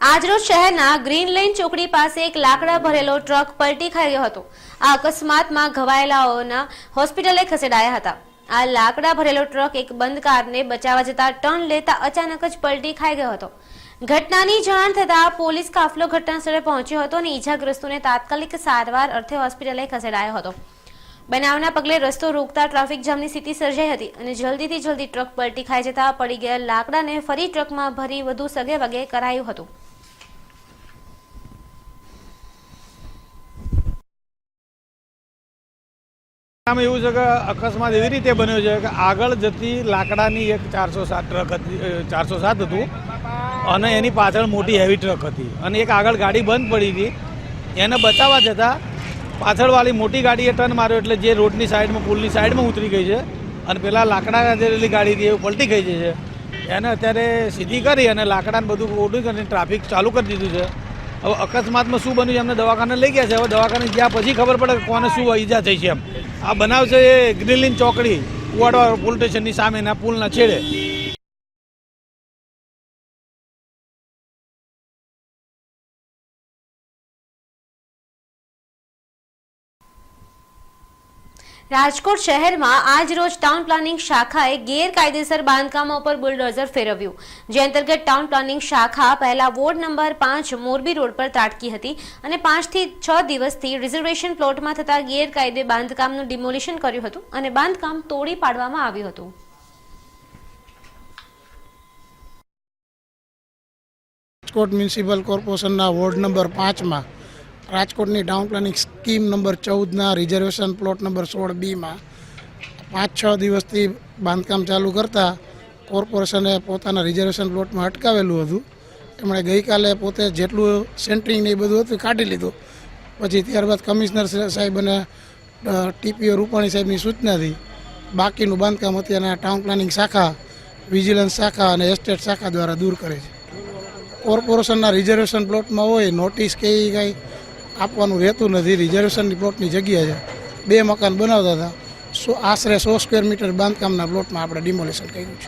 આજરોજ શહેરના green lane ચોકડી પાસે એક લાકડા ભરેલો ટ્રક પલટી ખાઈ ગયો હતો। આ અકસ્માતમાં ઘવાયેલાઓના હોસ્પિટલે ખસેડાયા હતા। આ લાકડા ભરેલો ટ્રક એક બંધ કારને બચાવવા જતા ટર્ન લેતા અચાનક જ પલટી ખાઈ ગયો હતો। ઘટનાની જાણ થતાં પોલીસ કાફલો ઘટનાસ્થળે પહોંચ્યો હતો અને ઈજાગ્રસ્તોને તાત્કાલિક સારવાર અર્થે હોસ્પિટલે ખસેડાયો હતો। બનાવના પગલે રસ્તો રોકતા ટ્રાફિક જામની સ્થિતિ સર્જાઈ હતી અને જલ્દી ટ્રક પલટી ખાઈ જતા પડી ગયેલ લાકડાને ફરી ટ્રકમાં ભરી વધુ સગે વગે કરાયું હતું। આમ એવું છે કે અકસ્માત એવી રીતે બન્યો છે કે આગળ જતી લાકડાની એક 407 ટ્રક હતી, 407 હતું અને એની પાછળ મોટી હેવી ટ્રક હતી અને એક આગળ ગાડી બંધ પડી હતી। એને બચાવવા જતાં પાછળવાળી મોટી ગાડીએ ટર્ન માર્યો એટલે જે રોડની સાઈડમાં પુલની સાઈડમાં ઉતરી ગઈ છે અને પેલા લાકડા જેટલી ગાડી હતી એ પલટી ગઈ છે। એને અત્યારે સીધી કરી અને લાકડાને બધું ઓઢું કરીને ટ્રાફિક ચાલુ કરી દીધું છે। હવે અકસ્માતમાં શું બન્યું છે એમને દવાખાને લઈ ગયા છે। હવે દવાખાને ગયા પછી ખબર પડે કોને શું ઈજા થઈ છે। એમ આ બનાવ છે એ ગ્રીન લેન ચોકડી કુવાડવા પોલીસ સ્ટેશનની સામેના પુલના છેડે। રાજકોટ શહેરમાં આજ રોજ ટાઉન પ્લાનિંગ શાખાએ ગેરકાયદેસર બાંધકામો પર બુલડોઝર ફેરવ્યું, જે અંતર્ગત ટાઉન પ્લાનિંગ શાખા પહેલા વોર્ડ નંબર 5 મોરબી રોડ પર ત્રાટકી હતી અને 5 થી 6 દિવસથી રિઝર્વેશન પ્લોટમાં થતા ગેરકાયદે બાંધકામનું ડિમોલિશન કર્યું હતું અને બાંધકામ તોડી પાડવામાં આવ્યું હતું। રાજકોટ મ્યુનિસિપલ કોર્પોરેશનના વોર્ડ નંબર 5માં રાજકોટની ટાઉન પ્લાનિંગ સ્કીમ નંબર 14ના રિઝર્વેશન પ્લોટ નંબર 16Bમાં 5-6 દિવસથી બાંધકામ ચાલુ કરતાં કોર્પોરેશને પોતાના રિઝર્વેશન પ્લોટમાં અટકાવેલું હતું। એમણે ગઈકાલે પોતે જેટલું સેન્ટરિંગ ને એ બધું હતું કાઢી લીધું। પછી ત્યારબાદ કમિશનર સાહેબ અને ટીપીઓ રૂપાણી સાહેબની સૂચનાથી બાકીનું બાંધકામ અત્યારના ટાઉન પ્લાનિંગ શાખા, વિજિલન્સ શાખા અને એસ્ટેટ શાખા દ્વારા દૂર કરે છે। કોર્પોરેશનના રિઝર્વેશન પ્લોટમાં હોય નોટિસ કે એ કાંઈ આપવાનું રહેતું નથી। રિઝર્વેશનની પ્લોટની જગ્યા છે, 2 મકાન બનાવતા હતા, આશરે 100 સ્ક્વેર મીટર બાંધકામના પ્લોટમાં આપણે ડિમોલિશન કર્યું છે।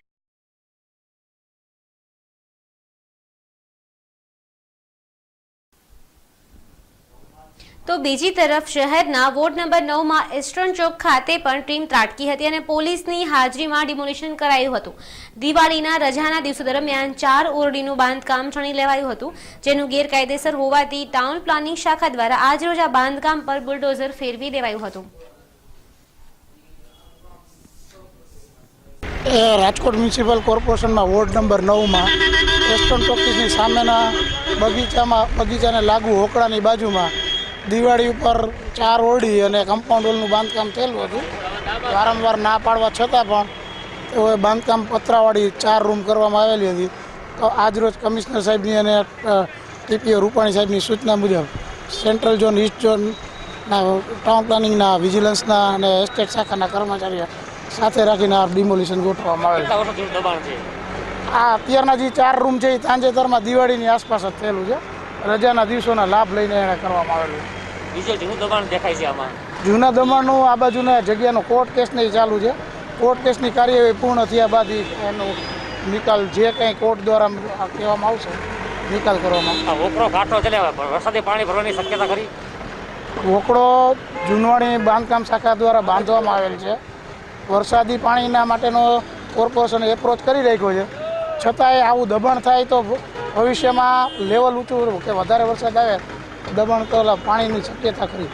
તો બીજી તરફ શહેરના વોર્ડ નંબર 9માં એસ્ટર્ન ચોક ખાતે પણ ટીમ ત્રાટકી હતી અને પોલીસની હાજરીમાં ડિમોલિશન કરાયું હતું। દિવાળીના રજાના દિવસો દરમિયાન 4 ઓરડીનું બાંધકામ છણી લેવાયું હતું, જેનું ગેરકાયદેસર હોવાથી ટાઉન પ્લાનિંગ શાખા દ્વારા આજરોજ આ બાંધકામ પર બુલડોઝર ફેરવી દેવાયું હતું। રાજકોટ મ્યુનિસિપલ કોર્પોરેશનના વોર્ડ નંબર 9માં એસ્ટર્ન ચોકની સામેના બગીચાને લાગુ હોકળાની બાજુમાં દિવાળી ઉપર 4 ઓરડી અને કમ્પાઉન્ડ વોલનું બાંધકામ થયેલું હતું। વારંવાર ના પાડવા છતાં પણ તેઓએ બાંધકામ પતરાવાળી 4 રૂમ કરવામાં આવેલી હતી। તો આજરોજ કમિશનર સાહેબની અને ટીપીઓ રૂપાણી સાહેબની સૂચના મુજબ સેન્ટ્રલ ઝોન, ઈસ્ટ ઝોનના ટાઉન પ્લાનિંગના, વિજિલન્સના અને એસ્ટેટ શાખાના કર્મચારીઓ સાથે રાખીને આ ડિમોલિશન ગોઠવવામાં આવેલ છે। આ અત્યારના જે 4 રૂમ છે એ તાંજેતરમાં દિવાળીની આસપાસ જ થયેલું છે। રજાના દિવસોના લાભ લઈને એને કરવામાં આવેલું છે। જૂનું દબાણ દેખાય છે આમાં। જૂના દબાણનું આ બાજુના જગ્યાનો કોર્ટ કેસને ચાલુ છે। કોર્ટ કેસની કાર્યવાહી પૂર્ણ થયા બાદ એનો નિકાલ જે કંઈ કોર્ટ દ્વારા કહેવામાં આવશે નિકાલ કરવામાં આવશે। વોકરો ઘાટો ચલાવે પણ વરસાદી પાણી ભરવાની શક્યતા ખરી? વોકડો જૂનવાણી બાંધકામ શાખા દ્વારા બાંધવામાં આવેલ છે। વરસાદી પાણીના માટેનો કોર્પોરેશન એપ્રોચ કરી રાખ્યો છે, છતાંય આવું દબાણ થાય તો ભવિષ્યમાં લેવલ ઊંચું કે વધારે વરસાદ આવે દબાણ તો પાણીની શક્યતા ખરી।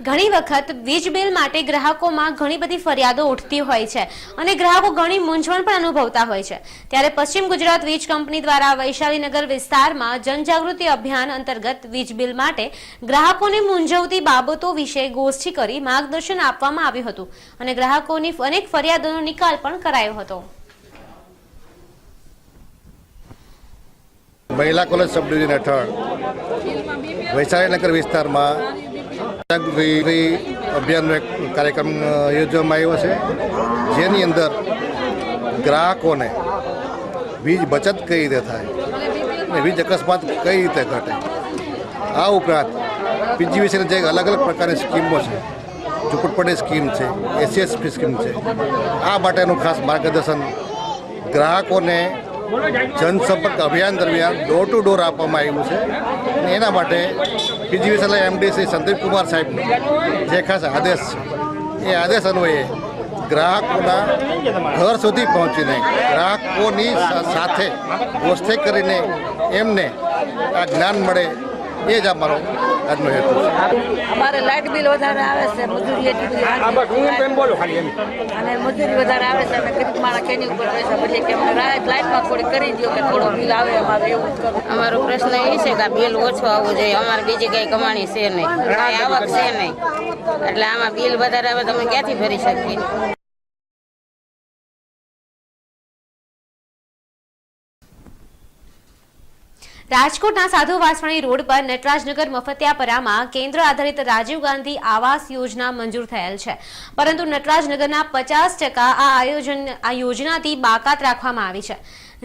ઘણી વખત વીજ બિલ માટે ગ્રાહકોમાં ઘણી બધી ફરિયાદો ઉઠતી હોય છે અને ગ્રાહકો ઘણી મૂંઝવણ પણ અનુભવતા હોય છે। ત્યારે પશ્ચિમ ગુજરાત વીજ કંપની દ્વારા વૈશાલીનગર વિસ્તારમાં જનજાગૃતિ અભિયાન અંતર્ગત વીજ બિલ માટે ગ્રાહકોને મૂંઝવતી બાબતો વિશે ગોષ્ઠી કરી માર્ગદર્શન આપવામાં આવ્યું હતું અને ગ્રાહકોની અનેક ફરિયાદોનો નિકાલ પણ કરાયો હતો। મહિલા કોલેજ સબ ડિવિઝન હેઠળ વૈશાલીનગર વિસ્તારમાં અભિયાનનો એક કાર્યક્રમ યોજવામાં આવ્યો છે, જેની અંદર ગ્રાહકોને વીજ બચત કઈ રીતે થાય અને વીજ અકસ્માત કઈ રીતે ઘટે, આ ઉપરાંત પીજીવીસીની જે અલગ અલગ પ્રકારની સ્કીમો છે, ઝૂંપડપટ્ટી સ્કીમ છે, એસસીએસપી સ્કીમ છે, આ માટેનું ખાસ માર્ગદર્શન ગ્રાહકોને જનસંપર્ક અભિયાન દરમિયાન ડોર ટુ ડોર આપવામાં આવ્યું છે અને એના માટે પીજીવીસીએલ એમડી શ્રી સંદીપકુમાર સાહેબનો જે ખાસ આદેશ છે એ આદેશ અન્વયે ગ્રાહકોના ઘર સુધી પહોંચીને ગ્રાહકોની સાથે ગોષ્ઠી કરીને એમને આ જ્ઞાન મળે એ જ અમારો આજનો હેતુ છે. અમારે લાઇટ બિલ વધારે આવે છે, મજૂરી એટલી બધી અને મજૂરી વધારે આવે છે. અમે ગરીબ માણસ કેની ઉપર પૈસા ભરીએ કે અમને લાઇટમાં થોડી કરી દો કે થોડો બિલ આવે અમારે એવું જ કરવું. અમારો પ્રશ્ન એ છે કે આ બિલ ઓછું આવવું જોઈએ. અમારે બીજી કઈ કમાણી છે નહીં, કઈ આવક છે નહીં, એટલે આમાં બિલ વધારે આવે તો અમે ક્યાંથી ભરી શકીએ? રાજકોટના સાધુ વાસવાણી રોડ પર નટરાજનગર મફતિયાપરામાં કેન્દ્ર આધારિત રાજીવ ગાંધી આવાસ યોજના મંજૂર થયેલ છે, પરંતુ નટરાજનગરના 50% આ યોજનાથી બાકાત રાખવામાં આવી છે,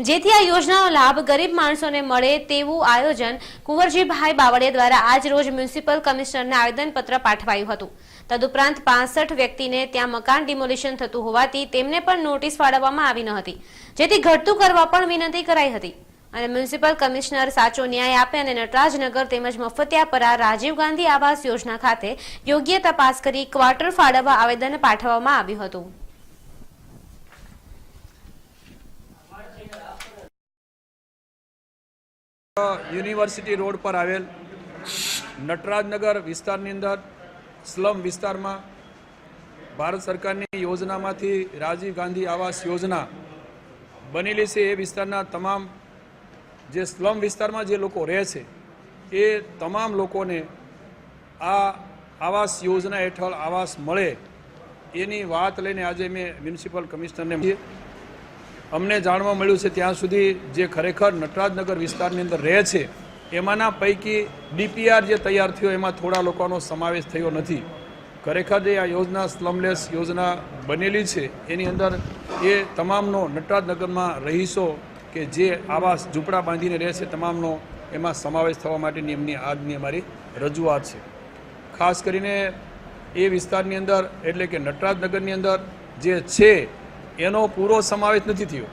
જેથી આ યોજનાનો લાભ ગરીબ માણસોને મળે તેવું આયોજન કુંવરજીભાઈ બાવળિયા દ્વારા આજ રોજ મ્યુનિસિપલ કમિશનરને આવેદનપત્ર પાઠવાયું હતું. તદુપરાંત 65 વ્યક્તિને ત્યાં મકાન ડિમોલિશન થતું હોવાથી તેમને પણ નોટિસ ફાળવવામાં આવી ન હતી, જેથી ઘટતું કરવા પણ વિનંતી કરાઈ હતી અને મ્યુનિસિપલ કમિશનર સાચો ન્યાય આપે અને નટરાજનગર તેમજ મફતિયાપરા રાજીવ ગાંધી આવાસ યોજના ખાતે યોગ્ય તપાસ કરી ક્વાર્ટર ફાળવવા આવેદન પાઠવવામાં આવ્યું હતું. યુનિવર્સિટી રોડ પર આવેલ નટરાજનગર વિસ્તારની અંદર સ્લમ વિસ્તારમાં ભારત સરકારની યોજનામાંથી રાજીવ ગાંધી આવાસ યોજના બનેલી છે. એ વિસ્તારના તમામ જે સ્લમ વિસ્તારમાં જે લોકો રહે છે એ તમામ લોકોને આ આવાસ યોજના હેઠળ આવાસ મળે એની વાત લઈને આજે મેં મ્યુનિસિપલ કમિશનરને અમને જાણવા મળ્યું છે ત્યાં સુધી જે ખરેખર નટરાજનગર વિસ્તારની અંદર રહે છે એમાંના પૈકી ડીપીઆર જે તૈયાર થયો એમાં થોડા લોકોનો સમાવેશ થયો નથી. ખરેખર જે આ યોજના સ્લમલેસ યોજના બનેલી છે એની અંદર એ તમામનો નટરાજનગરમાં રહીશો કે જે આવાસ ઝૂંપડા બાંધીને રહે છે તમામનો એમાં સમાવેશ થવા માટેની એમની આજની અમારી રજૂઆત છે. ખાસ કરીને એ વિસ્તારની અંદર એટલે કે નટરાજનગરની અંદર જે છે એનો પૂરો સમાવેશ નથી થયો.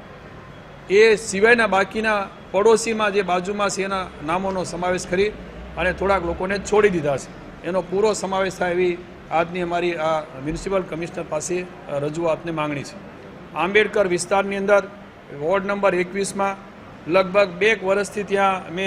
એ સિવાયના બાકીના પડોશીમાં જે બાજુમાં છે એના નામોનો સમાવેશ કરી અને થોડાક લોકોને છોડી દીધા છે. એનો પૂરો સમાવેશ થાય એવી આજની અમારી આ મ્યુનિસિપલ કમિશનર પાસે રજૂઆતને માંગણી છે. આંબેડકર વિસ્તારની અંદર વોર્ડ નંબર 21માં લગભગ 2 વર્ષથી ત્યાં અમે